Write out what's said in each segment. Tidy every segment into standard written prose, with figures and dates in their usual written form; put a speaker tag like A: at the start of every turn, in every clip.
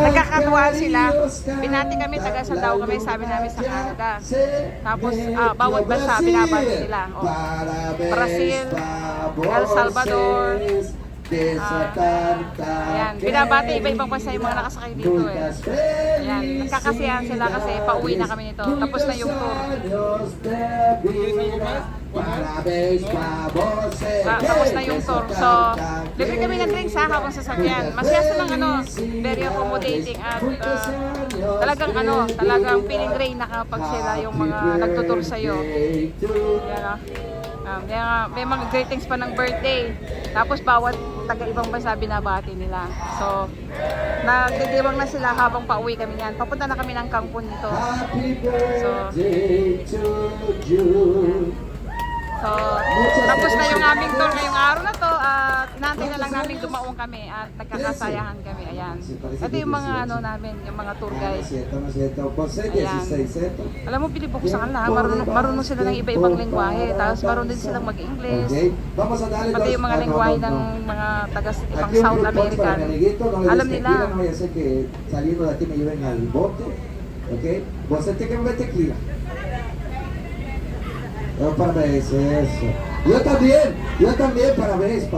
A: Nagkakatuwaan sila. Binati kami, taga Sandao kami, sabi namin sa Canada. Tapos, bawat bansa, binabati nila. O, Brazil, El Salvador, ayan, binabati iba-ibang bansa yung mga nakasakay dito eh. Ayan, nagkakasiyahan sila kasi pauwi na kami nito. Tapos na yung tour. Tapos na yung tour. So, libre kami ng drinks ha, habang sasakyan. Masaya silang very accommodating at talagang feeling great na kapag sila yung mga nagtutur sa'yo. Yan may mga greetings pa ng birthday. Tapos bawat taga-ibang bansa binabati nila. So, nagdidiwang na sila habang pauwi kami niyan. Papunta na kami ng Cancun nito. So, tapos na yung aming tour ngayong araw na to at inaantay na lang namin dumaong kami at nagkakasayahan kami. Ayan. Ito yung mga namin, yung mga tour guide. Ayan. Alam mo, bilibo ko sa kanila. Marunong sila ng iba-ibang lengguwahe. Tapos marunong din silang mag-English. Pati yung mga lengguwahe ng mga taga-ibang South American. Alam nila.
B: Okay, você tem que beber tequila. Parabéns, eso. Yo también, parabéns.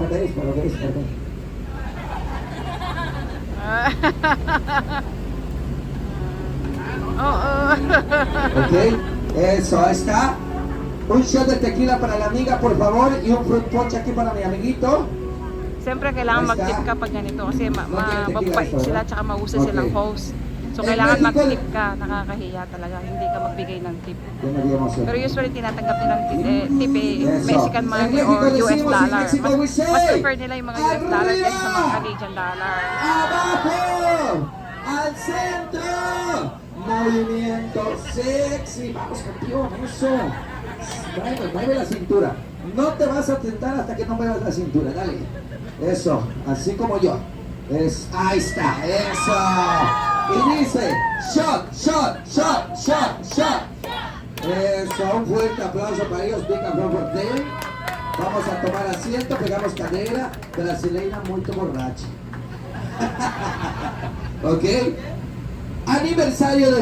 B: Ok, eso, ahí está. Un shot de tequila para la amiga, por favor, y un fruit punch aquí para mi amiguito.
A: Siyempre, kailangan mag-tip ka pag ganito kasi mababait sila tsaka mausay silang host. So, kailangan mag-tip ka. Nakakahiya talaga. Hindi ka magbigay ng tip. Pero usually, tinatanggap nilang tip Mexican money or US dollar. Mas prefer nila yung mga US dollar kaysa sa mga Canadian dollar.
B: Abajo! Al centro! Movimiento sexy. Vamos, campeón. Eso. Mueve la cintura. No te vas a tentar hasta que no muevas la cintura. Dale. Eso. Así como yo. Ahí está. Eso. Y dice, shot. Eso, un fuerte aplauso para ellos, big applause for them. Vamos a tomar asiento, pegamos cadera, brasileña muy borracha. Ok, aniversario de